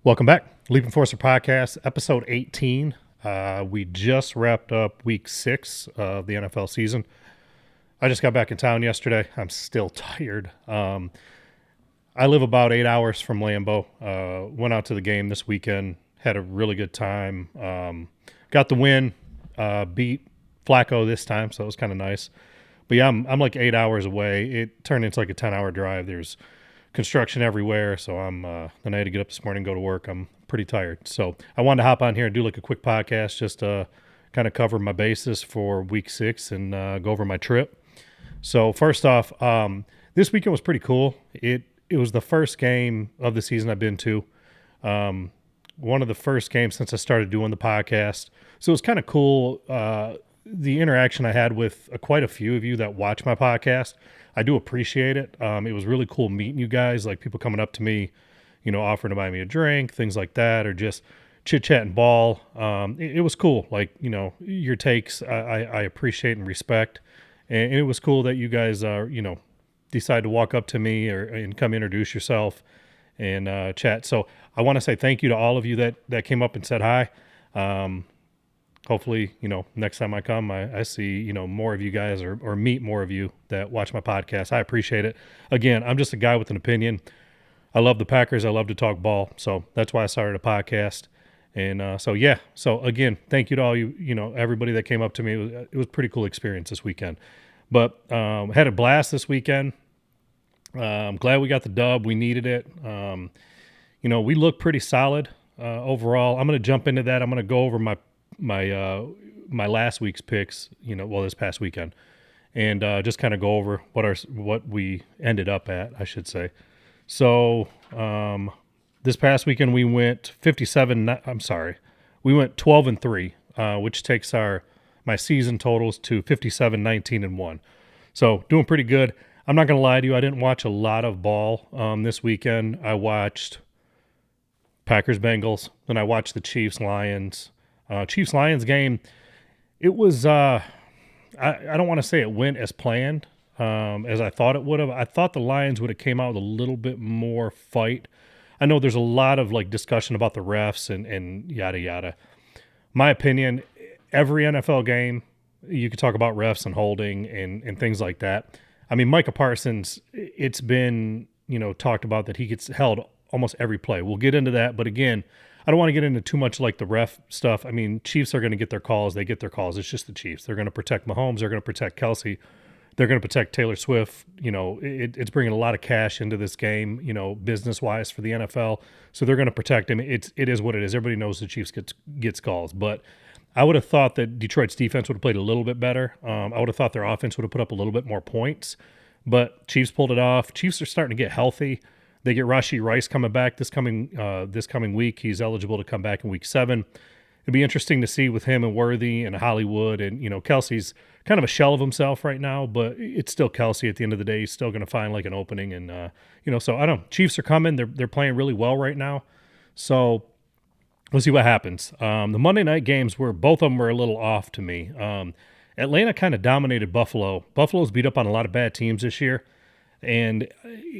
Welcome back. Leap Enforcer Podcast, episode 18. We just wrapped up week 6 of the NFL season. I just got back in town yesterday. I'm still tired. I live about 8 hours from Lambeau. Went out to the game this weekend. Had a really good time. Got the win. Beat Flacco this time, so it was kind of nice. But yeah, I'm like 8 hours away. It turned into like a 10-hour drive. There's construction everywhere, so then I had to get up this morning and go to work. I'm pretty tired, so I wanted to hop on here and do like a quick podcast just to kind of cover my bases for week 6 and go over my trip. So first off, this weekend was pretty cool. It was the first game of the season I've been to, one of the first games since I started doing the podcast, so it was kind of cool. The interaction I had with quite a few of you that watch my podcast, I do appreciate it. It was really cool meeting you guys, like people coming up to me, offering to buy me a drink, things like that, or just chit-chatting ball. It was cool. Like, your takes, I appreciate and respect. And it was cool that you guys, decide to walk up to me and come introduce yourself and chat. So I want to say thank you to all of you that came up and said hi. Hopefully, next time I come, I see, more of you guys or meet more of you that watch my podcast. I appreciate it. Again, I'm just a guy with an opinion. I love the Packers. I love to talk ball. So that's why I started a podcast. And so again, thank you to all you, everybody that came up to me. It was a pretty cool experience this weekend. But had a blast this weekend. I'm glad we got the dub. We needed it. We look pretty solid overall. I'm going to jump into that. I'm going to go over my last week's picks, this past weekend, and just kind of go over what we ended up at, I should say. So this past weekend we went 12-3, which takes my season totals to 57-19-1. So doing pretty good. I'm not going to lie to you, I didn't watch a lot of ball this weekend. I watched Packers-Bengals, then I watched the Chiefs-Lions. Chiefs-Lions game, it was, I don't want to say it went as planned as I thought it would have. I thought the Lions would have came out with a little bit more fight. I know there's a lot of discussion about the refs and yada yada. My opinion, every NFL game, you could talk about refs and holding and things like that. I mean, Micah Parsons, it's been, talked about that he gets held almost every play. We'll get into that, but again, I don't want to get into too much like the ref stuff. I mean, Chiefs are going to get their calls. They get their calls. It's just the Chiefs. They're going to protect Mahomes. They're going to protect Kelsey. They're going to protect Taylor Swift. It's bringing a lot of cash into this game, business-wise for the NFL. So they're going to protect him. It is what it is. Everybody knows the Chiefs gets calls. But I would have thought that Detroit's defense would have played a little bit better. I would have thought their offense would have put up a little bit more points. But Chiefs pulled it off. Chiefs are starting to get healthy. They get Rashee Rice coming back this coming week. He's eligible to come back in week 7. It'd be interesting to see with him and Worthy and Hollywood. And, Kelsey's kind of a shell of himself right now, but it's still Kelsey at the end of the day. He's still going to find like an opening. And, so I don't know. Chiefs are coming. They're playing really well right now. So we'll see what happens. The Monday night games both of them were a little off to me. Atlanta kind of dominated Buffalo. Buffalo's beat up on a lot of bad teams this year. And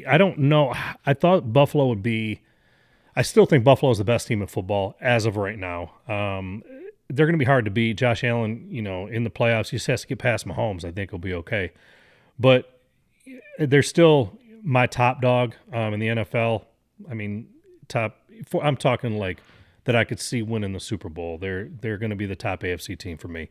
I don't know. I thought Buffalo would be – I still think Buffalo is the best team in football as of right now. They're going to be hard to beat. Josh Allen, in the playoffs, he just has to get past Mahomes. I think he'll be okay. But they're still my top dog in the NFL. I mean, I'm talking like that I could see winning the Super Bowl. They're going to be the top AFC team for me.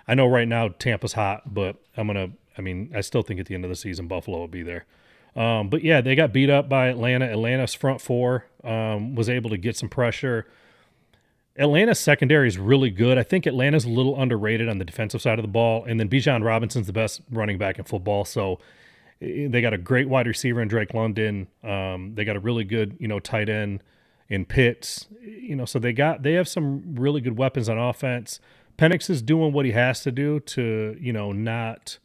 I know right now Tampa's hot, but I still think at the end of the season Buffalo will be there. But yeah, they got beat up by Atlanta. Atlanta's front four was able to get some pressure. Atlanta's secondary is really good. I think Atlanta's a little underrated on the defensive side of the ball. And then Bijan Robinson's the best running back in football. So they got a great wide receiver in Drake London. They got a really good, tight end in Pitts. So they have some really good weapons on offense. Penix is doing what he has to do to, not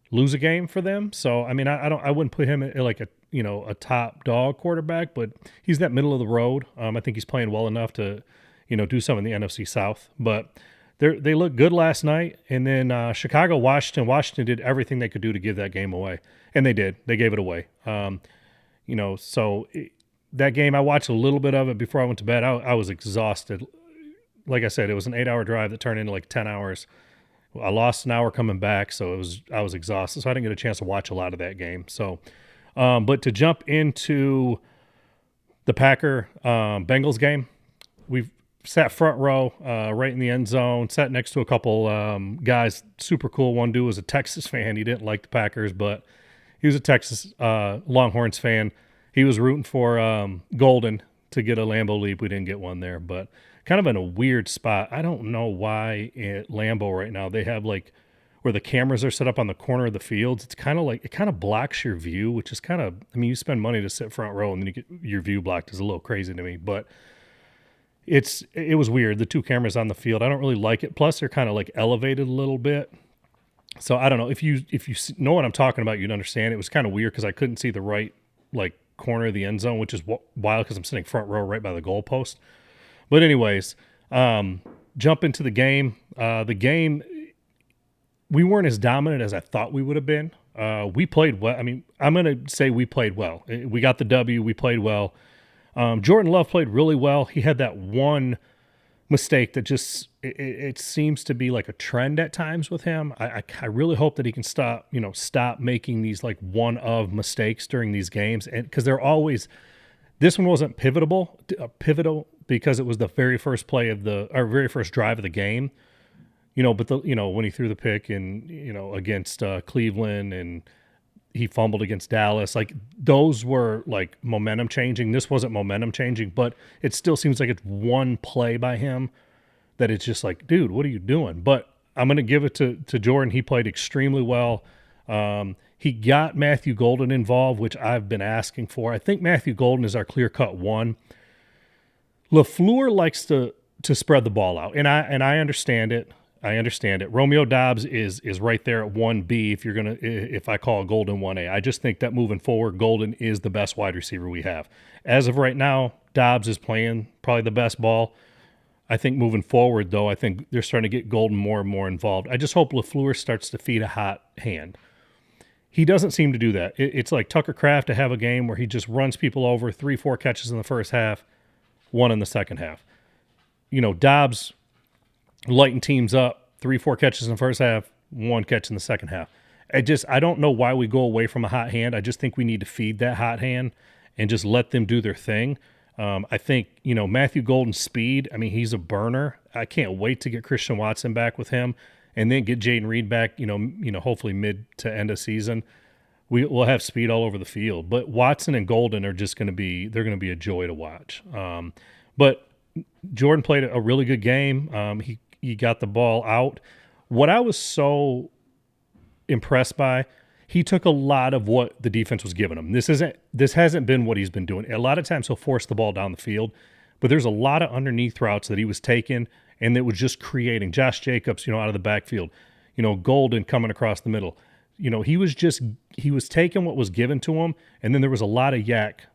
lose a game for them. So, I mean, I wouldn't put him at like a top dog quarterback, but he's that middle of the road. I think he's playing well enough to, do some in the NFC South. But they looked good last night. And then Chicago, Washington did everything they could do to give that game away. And they did. They gave it away. that game, I watched a little bit of it before I went to bed. I was exhausted. Like I said, it was an 8-hour drive that turned into like 10 hours. I lost an hour coming back, so I was exhausted. So I didn't get a chance to watch a lot of that game. So, but to jump into the Packer Bengals game, we've sat front row, right in the end zone, sat next to a couple guys, super cool. One dude was a Texas fan. He didn't like the Packers, but he was a Texas Longhorns fan. He was rooting for Golden to get a Lambeau leap. We didn't get one there, but kind of in a weird spot. I don't know why at Lambeau right now they have like where the cameras are set up on the corner of the fields. It's kind of like it kind of blocks your view, which is kind of, I mean, you spend money to sit front row and then you get your view blocked is a little crazy to me, but it was weird. The two cameras on the field, I don't really like it. Plus they're kind of like elevated a little bit. So I don't know if you know what I'm talking about, you'd understand. It was kind of weird because I couldn't see the right like corner of the end zone, which is wild because I'm sitting front row right by the goalpost. But anyways, jump into the game. The game, we weren't as dominant as I thought we would have been. We played well. I mean, I'm going to say we played well. We got the W. We played well. Jordan Love played really well. He had that one mistake that just it seems to be like a trend at times with him. I really hope that he can stop making these like one of mistakes during these games, and because they're always. This one wasn't pivotal because it was the very first play of our very first drive of the game, but when he threw the pick and, against Cleveland and he fumbled against Dallas, like those were like momentum changing. This wasn't momentum changing, but it still seems like it's one play by him that it's just like, dude, what are you doing? But I'm going to give it to Jordan. He played extremely well. He got Matthew Golden involved, which I've been asking for. I think Matthew Golden is our clear-cut one. LaFleur likes to spread the ball out, and I understand it. Romeo Doubs is right there at 1B if I call Golden 1A. I just think that moving forward, Golden is the best wide receiver we have. As of right now, Doubs is playing probably the best ball. I think moving forward, though, I think they're starting to get Golden more and more involved. I just hope LaFleur starts to feed a hot hand. He doesn't seem to do that. It's like Tucker Kraft to have a game where he just runs people over, 3-4 catches in the first half, 1 in the second half. Dobbs lighting teams up, 3-4 catches in the first half, 1 catch in the second half. I don't know why we go away from a hot hand. I just think we need to feed that hot hand and just let them do their thing. I think, Matthew Golden's speed, I mean, he's a burner. I can't wait to get Christian Watson back with him. And then get Jayden Reed back, hopefully mid to end of season. We'll have speed all over the field. But Watson and Golden are just going to be a joy to watch. But Jordan played a really good game. He got the ball out. What I was so impressed by, he took a lot of what the defense was giving him. This hasn't been what he's been doing. A lot of times he'll force the ball down the field, but there's a lot of underneath routes that he was taking. And it was just creating Josh Jacobs, out of the backfield, Golden coming across the middle. He was taking what was given to him. And then there was a lot of yak,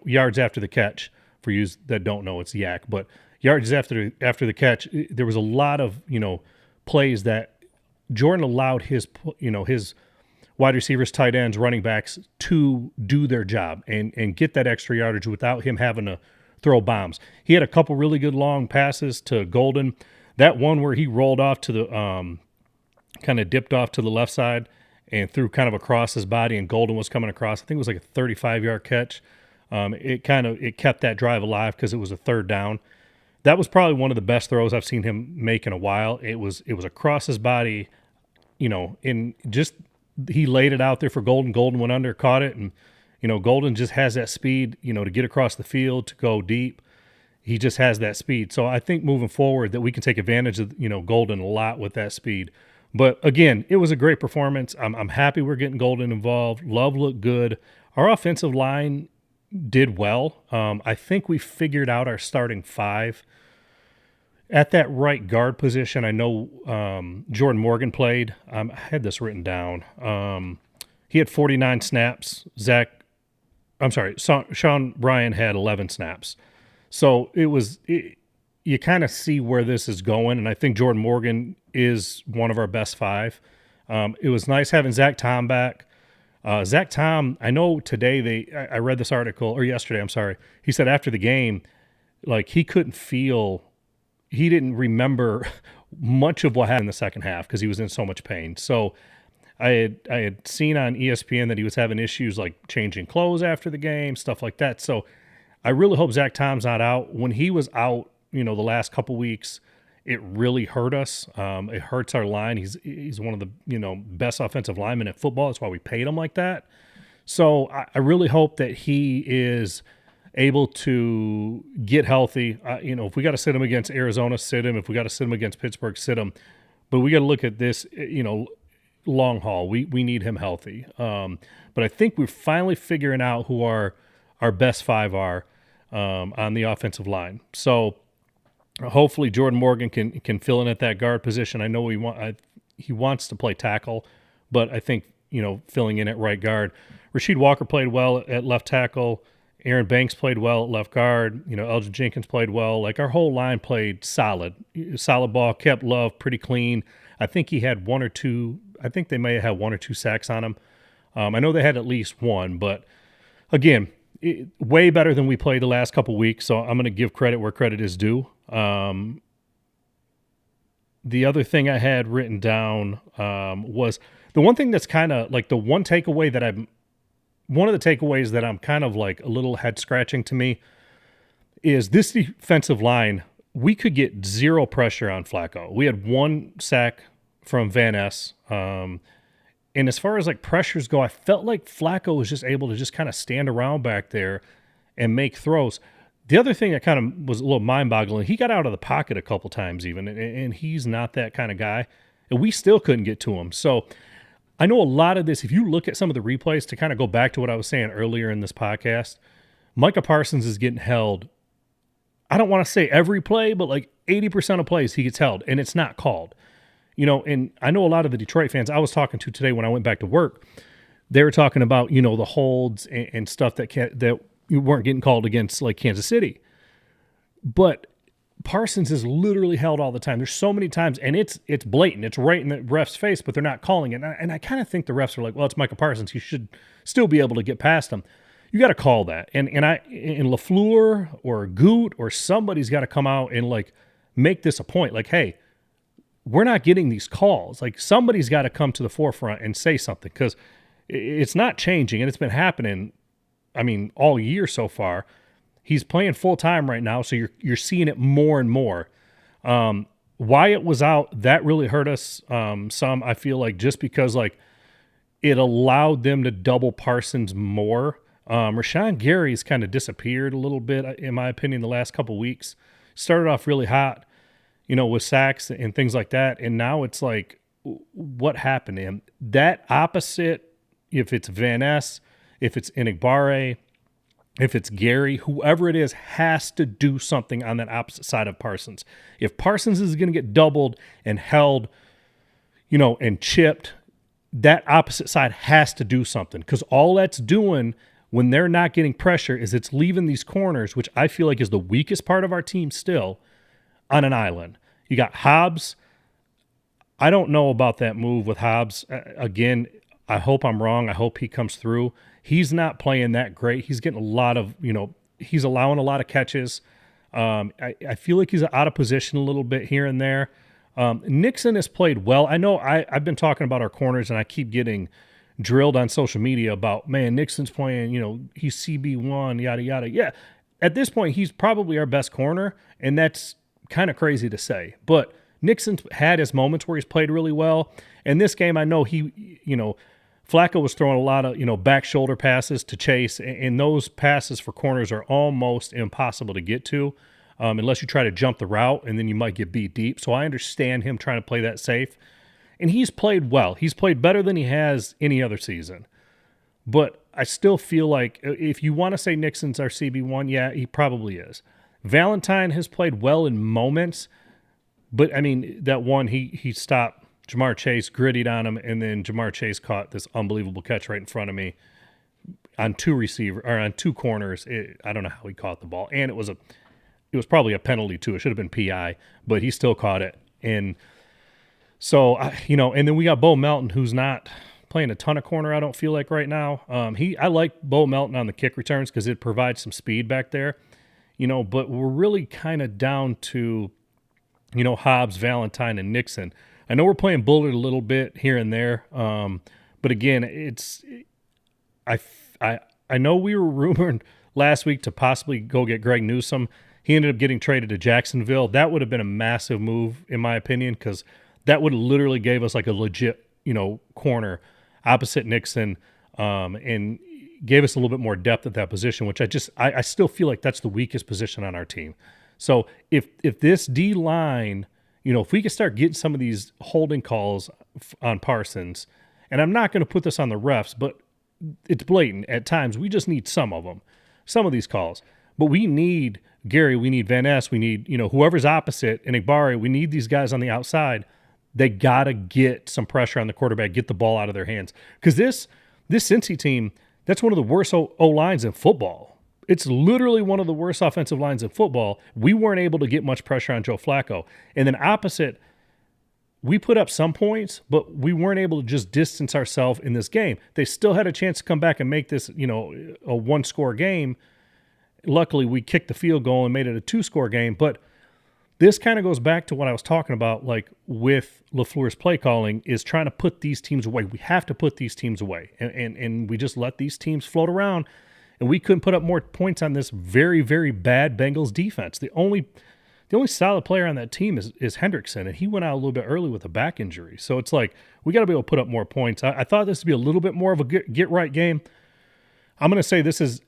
yards after the catch for you that don't know it's yak, but yards after the catch, there was a lot of, plays that Jordan allowed his wide receivers, tight ends, running backs to do their job and get that extra yardage without him having to throw bombs. He had a couple really good long passes to Golden. That one where he rolled off to the kind of dipped off to the left side and threw kind of across his body, and Golden was coming across. I think it was like a 35-yard catch. It kept that drive alive because it was a third down. That was probably one of the best throws I've seen him make in a while. It was across his body, in just he laid it out there for Golden. Golden went under, caught it, and Golden just has that speed, to get across the field, to go deep. He just has that speed. So I think moving forward that we can take advantage of, Golden a lot with that speed. But again, it was a great performance. I'm happy we're getting Golden involved. Love looked good. Our offensive line did well. I think we figured out our starting 5. At that right guard position, I know Jordan Morgan played. I had this written down. He had 49 snaps. Sean Ryan had 11 snaps. So you kind of see where this is going, and I think Jordan Morgan is one of our best 5. It was nice having Zach Tom back. Zach Tom, I know today I read this article, or yesterday, I'm sorry. He said after the game, like he couldn't feel, he didn't remember much of what happened in the second half because he was in so much pain. So I had seen on ESPN that he was having issues like changing clothes after the game, stuff like that. So I really hope Zach Tom's not out. When he was out, the last couple weeks, it really hurt us. It hurts our line. He's one of the best offensive linemen in football. That's why we paid him like that. So I really hope that he is able to get healthy. If we got to sit him against Arizona, sit him. If we got to sit him against Pittsburgh, sit him. But we got to look at this, long haul. We need him healthy. But I think we're finally figuring out who our best five are on the offensive line. So hopefully Jordan Morgan can fill in at that guard position. I know he wants to play tackle, but I think filling in at right guard. Rasheed Walker played well at left tackle. Aaron Banks played well at left guard. Elgin Jenkins played well. Like our whole line played solid ball. Kept Love pretty clean. I think he had one or two. I think they may have had one or two sacks on him. I know they had at least one, but again, way better than we played the last couple weeks. So I'm going to give credit where credit is due. The other thing I had written down was the one thing that's kind of like one of the takeaways that I'm kind of like a little head scratching to me is this defensive line. We could get zero pressure on Flacco. We had one sack from Van Ness. And as far as like pressures go, I felt like Flacco was just able to just kind of stand around back there and make throws. The other thing that kind of was a little mind-boggling, he got out of the pocket a couple times even, and he's not that kind of guy. And we still couldn't get to him. So I know a lot of this, if you look at some of the replays, to kind of go back to what I was saying earlier in this podcast, Micah Parsons is getting held. I don't want to say every play, but like 80% of plays he gets held, and it's not called. And I know a lot of the Detroit fans I was talking to today when I went back to work, they were talking about, the holds and stuff that weren't getting called against like Kansas City. But Parsons is literally held all the time. There's so many times, and it's blatant. It's right in the ref's face, but they're not calling it. And I kind of think the refs are like, well, it's Micah Parsons. He should still be able to get past him. You got to call that. And LaFleur or Goot or somebody's got to come out and like make this a point. Like, hey, we're not getting these calls. Like somebody's got to come to the forefront and say something because it's not changing, and it's been happening, all year so far. He's playing full time right now, so you're seeing it more and more. Wyatt was out. That really hurt us some, I feel like, just because like it allowed them to double Parsons more. Rashawn Gary's kind of disappeared a little bit, in my opinion, the last couple weeks. Started off really hot, with sacks and things like that. And now it's like, what happened to him? That opposite, if it's Van Ness, if it's Enigbare, if it's Gary, whoever it is, has to do something on that opposite side of Parsons. If Parsons is going to get doubled and held, and chipped, that opposite side has to do something, because all that's doing when they're not getting pressure is it's leaving these corners, which I feel like is the weakest part of our team still, on an island. You got Hobbs. I don't know about that move with Hobbs. Again, I hope I'm wrong. I hope he comes through. He's not playing that great. He's getting a lot of, he's allowing a lot of catches. I feel like he's out of position a little bit here and there. Nixon has played well. I know I've been talking about our corners, and I keep getting drilled on social media about, man, Nixon's playing, he's CB1, yada, yada. Yeah, at this point, he's probably our best corner, and that's kind of crazy to say. But Nixon's had his moments where he's played really well. And this game, I know Flacco was throwing a lot of, back shoulder passes to Chase, and those passes for corners are almost impossible to get to unless you try to jump the route, and then you might get beat deep. So I understand him trying to play that safe. And he's played well. He's played better than he has any other season. But I still feel like if you want to say Nixon's our CB1, yeah, he probably is. Valentine has played well in moments, but, that one, he stopped Jamar Chase, grittied on him, and then Jamar Chase caught this unbelievable catch right in front of me on two corners. I don't know how he caught the ball, and it was probably a penalty too. It should have been PI, but he still caught it. And so, and then we got Bo Melton, who's not playing a ton of corner, I don't feel like right now. I like Bo Melton on the kick returns because it provides some speed back there, but we're really kind of down to, Hobbs, Valentine, and Nixon. I know we're playing Bullard a little bit here and there, but again, I know we were rumored last week to possibly go get Greg Newsome. He ended up getting traded to Jacksonville. That would have been a massive move, in my opinion, because that would have literally gave us like a legit, corner opposite Nixon, and gave us a little bit more depth at that position, which I still feel like that's the weakest position on our team. So if this D line, if we could start getting some of these holding calls on Parsons, and I'm not going to put this on the refs, but it's blatant at times. We just need some of them, some of these calls. But we need Gary, we need Van Ness, we need, whoever's opposite, and Igbari, we need these guys on the outside. They got to get some pressure on the quarterback, get the ball out of their hands. Because this Cincy team, that's one of the worst O-lines in football. It's literally one of the worst offensive lines in football. We weren't able to get much pressure on Joe Flacco. And then opposite, we put up some points, but we weren't able to just distance ourselves in this game. They still had a chance to come back and make this, a one-score game. Luckily, we kicked the field goal and made it a two-score game. But this kind of goes back to what I was talking about, like with LaFleur's play calling, is trying to put these teams away. We have to put these teams away. And we just let these teams float around, and we couldn't put up more points on this very, very bad Bengals defense. The only solid player on that team is Hendrickson, and he went out a little bit early with a back injury. So it's like we got to be able to put up more points. I thought this would be a little bit more of a get-right game. I'm going to say this is,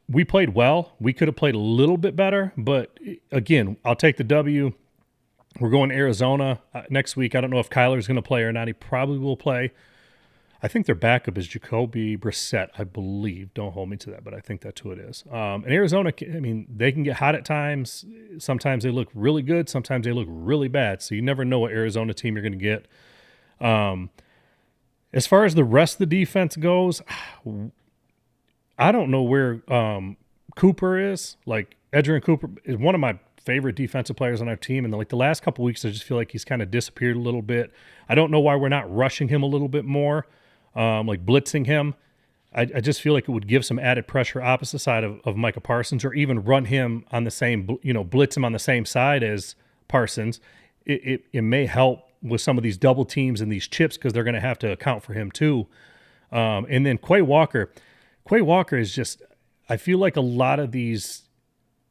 we played well. We could have played a little bit better, but again, I'll take the W. We're going to Arizona next week. I don't know if Kyler's going to play or not. He probably will play. I think their backup is Jacoby Brissett, I believe. Don't hold me to that, but I think that's who it is. And Arizona, they can get hot at times. Sometimes they look really good. Sometimes they look really bad. So you never know what Arizona team you're going to get. As far as the rest of the defense goes, I don't know where Cooper is. Like, Edgerrin Cooper is one of my favorite defensive players on our team. And the last couple of weeks, I just feel like he's kind of disappeared a little bit. I don't know why we're not rushing him a little bit more, like blitzing him. I just feel like it would give some added pressure opposite side of Micah Parsons, or even run him on the same, blitz him on the same side as Parsons. It may help with some of these double teams and these chips, because they're going to have to account for him too. And then Quay Walker is just, I feel like a lot of these,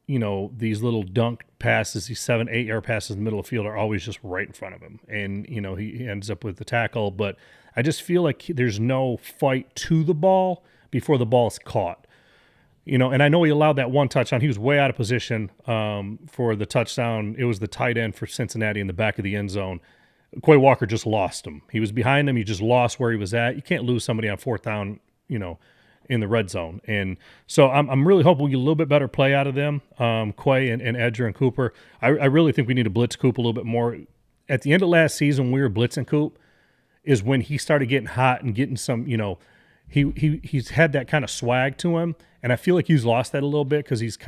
these little dunk passes, these 7-8 yard passes in the middle of the field are always just right in front of him. And, he ends up with the tackle. But I just feel like there's no fight to the ball before the ball is caught. And I know he allowed that one touchdown. He was way out of position for the touchdown. It was the tight end for Cincinnati in the back of the end zone. Quay Walker just lost him. He was behind him. He just lost where he was at. You can't lose somebody on fourth down, in the red zone. And so I'm really hoping we get a little bit better play out of them, Quay and Edger and Cooper. I really think we need to blitz Coop a little bit more. At the end of last season, when we were blitzing Coop, is when he started getting hot and getting some, he's had that kind of swag to him. And I feel like he's lost that a little bit, because he's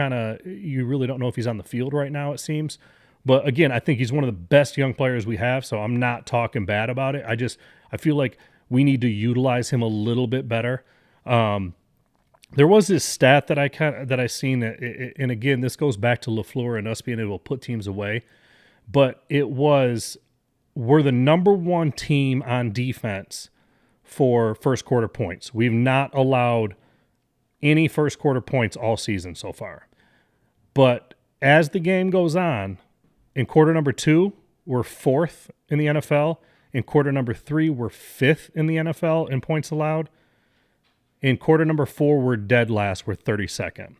you really don't know if he's on the field right now, it seems. But again, I think he's one of the best young players we have, so I'm not talking bad about it. I feel like we need to utilize him a little bit better. There was this stat that I seen, and again, this goes back to LaFleur and us being able to put teams away, but we're the number one team on defense for first quarter points. We've not allowed any first quarter points all season so far. But as the game goes on, in quarter number 2, we're 4th in the NFL. In quarter number 3, we're 5th in the NFL in points allowed. In quarter number 4, we're dead last. We're 32nd.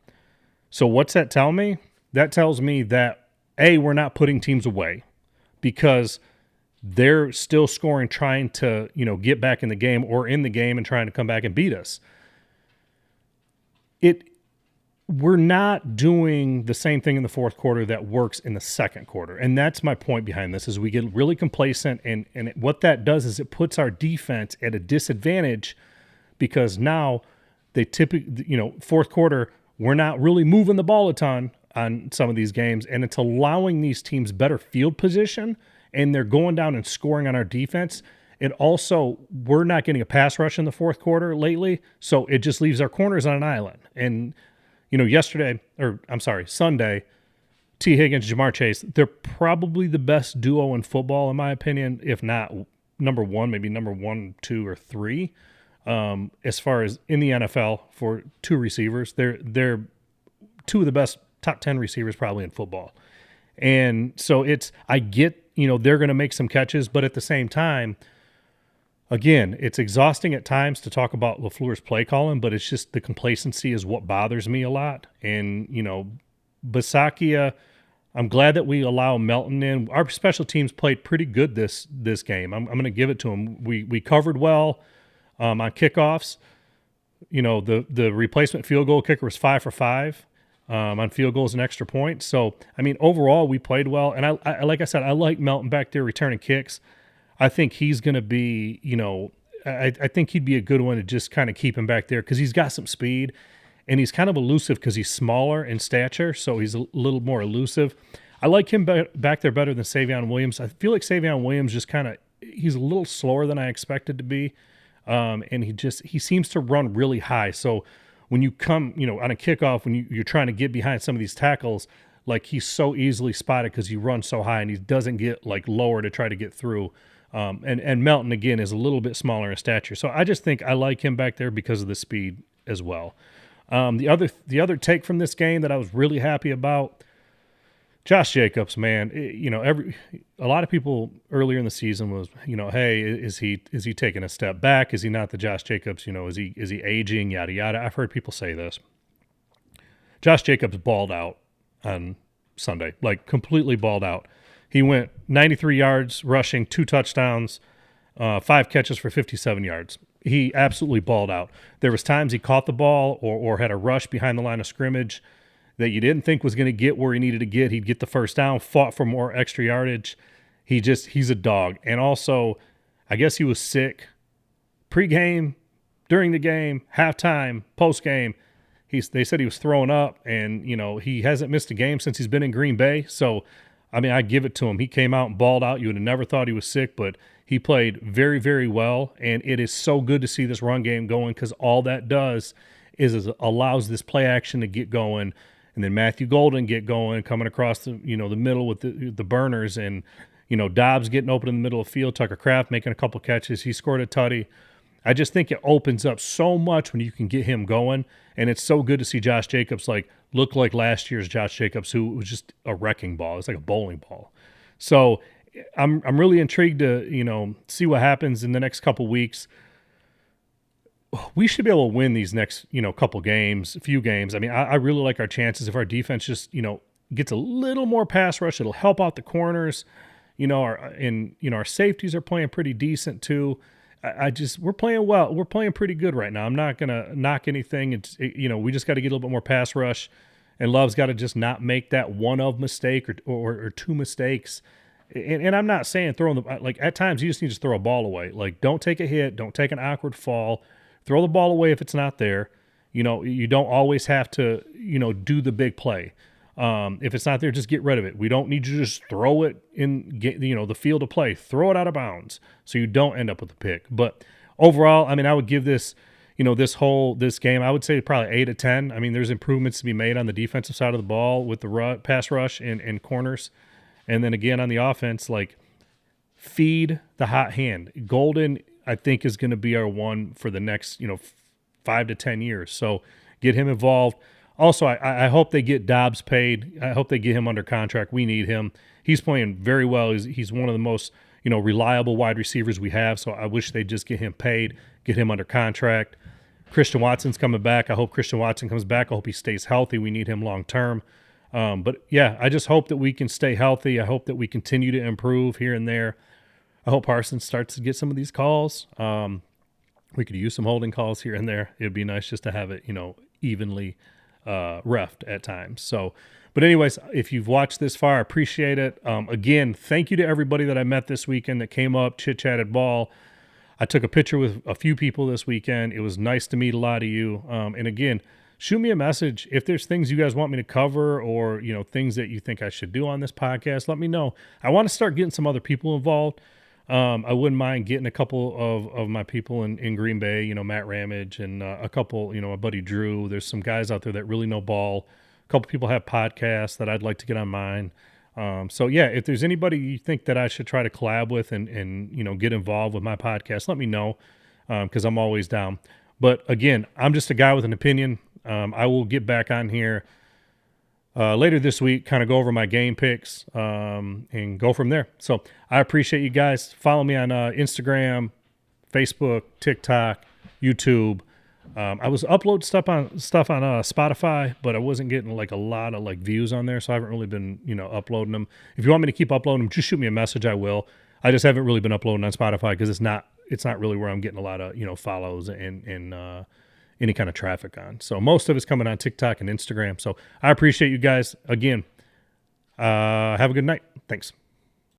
So what's that tell me? That tells me that, A, we're not putting teams away, because they're still scoring, trying to, get back in the game or in the game and trying to come back and beat us. We're not doing the same thing in the fourth quarter that works in the second quarter. And that's my point behind this, is we get really complacent. And what that does is it puts our defense at a disadvantage, because now they typically, fourth quarter, we're not really moving the ball a ton on some of these games. And it's allowing these teams better field position, and they're going down and scoring on our defense. it also, we're not getting a pass rush in the fourth quarter lately, so it just leaves our corners on an island. And, Sunday, T. Higgins, Jamar Chase, they're probably the best duo in football, in my opinion, if not number one, maybe number 1, 2, or 3. As far as in the NFL for two receivers, they're two of the best top 10 receivers probably in football. And so I get, they're going to make some catches, but at the same time, again, it's exhausting at times to talk about LaFleur's play calling, but it's just the complacency is what bothers me a lot. And, Basakia, I'm glad that we allow Melton in. Our special teams played pretty good this game. I'm going to give it to them. We covered well on kickoffs. The replacement field goal kicker was 5 for 5 on field goals and extra points. So, overall, we played well. And I like I said, I like Melton back there returning kicks. I think he's going to be, I think he'd be a good one to just kind of keep him back there because he's got some speed and he's kind of elusive because he's smaller in stature, so he's a little more elusive. I like him back there better than Savion Williams. I feel like Savion Williams just he's a little slower than I expected to be, and he seems to run really high. So when you come, on a kickoff, when you're trying to get behind some of these tackles, like he's so easily spotted because he runs so high and he doesn't get like lower to try to get through. And Melton, again, is a little bit smaller in stature. So I just think I like him back there because of the speed as well. The other take from this game that I was really happy about, Josh Jacobs, man, a lot of people earlier in the season was, hey, is he taking a step back? Is he not the Josh Jacobs? Is he aging? Yada, yada. I've heard people say this. Josh Jacobs balled out on Sunday, like completely balled out. He went 93 yards rushing, 2 touchdowns, 5 catches for 57 yards. He absolutely balled out. There was times he caught the ball or had a rush behind the line of scrimmage that you didn't think was going to get where he needed to get. He'd get the first down, fought for more extra yardage. He's a dog. And also, I guess he was sick pre-game, during the game, halftime, post-game. They said he was throwing up, and, he hasn't missed a game since he's been in Green Bay. So, I give it to him. He came out and balled out. You would have never thought he was sick, but he played very, very well. And it is so good to see this run game going because all that does is allows this play action to get going. And then Matthew Golden get going, coming across the middle with the burners, and Dobbs getting open in the middle of the field. Tucker Kraft making a couple catches. He scored a tutty. I just think it opens up so much when you can get him going, and it's so good to see Josh Jacobs look like last year's Josh Jacobs, who was just a wrecking ball. It's like a bowling ball. So I'm really intrigued to see what happens in the next couple weeks. We should be able to win these next few games. I really like our chances if our defense just gets a little more pass rush. It'll help out the corners. Our safeties are playing pretty decent too. We're playing well. We're playing pretty good right now. I'm not gonna knock anything. We just got to get a little bit more pass rush, and Love's got to just not make that one-of mistake or 2 mistakes. And I'm not saying throwing at times you just need to throw a ball away. Like, don't take a hit, don't take an awkward fall. Throw the ball away if it's not there. You don't always have to do the big play. If it's not there, just get rid of it. We don't need you to just throw it in the field of play. Throw it out of bounds so you don't end up with a pick. But overall, I would give this this game, I would say probably 8 to 10. There's improvements to be made on the defensive side of the ball with the pass rush and corners. And then again on the offense, feed the hot hand. Golden, I think, is going to be our one for the next 5 to 10 years. So get him involved. Also, I hope they get Dobbs paid. I hope they get him under contract. We need him. He's playing very well. He's one of the most reliable wide receivers we have. So I wish they'd just get him paid, get him under contract. Christian Watson's coming back. I hope Christian Watson comes back. I hope he stays healthy. We need him long term. But yeah, I just hope that we can stay healthy. I hope that we continue to improve here and there. I hope Parsons starts to get some of these calls. We could use some holding calls here and there. It'd be nice just to have it, evenly reffed at times. So, but anyways, if you've watched this far, I appreciate it. Again, thank you to everybody that I met this weekend that came up, chit-chatted ball. I took a picture with a few people this weekend. It was nice to meet a lot of you. And again, shoot me a message. If there's things you guys want me to cover or, things that you think I should do on this podcast, let me know. I want to start getting some other people involved. I wouldn't mind getting a couple of my people in Green Bay, Matt Ramage and a couple, my buddy Drew. There's some guys out there that really know ball. A couple people have podcasts that I'd like to get on mine. So yeah, if there's anybody you think that I should try to collab with and get involved with my podcast, let me know, because I'm always down. But again, I'm just a guy with an opinion. I will get back on here later this week, kind of go over my game picks and go from there. So I appreciate you guys. Follow me on Instagram, Facebook, TikTok, YouTube. I was uploading stuff on Spotify, but I wasn't getting like a lot of like views on there, so I haven't really been uploading them. If you want me to keep uploading them, just shoot me a message. I will. I just haven't really been uploading on Spotify because it's not really where I'm getting a lot of follows and any kind of traffic on. So most of it's coming on TikTok and Instagram. So I appreciate you guys again. Have a good night. Thanks.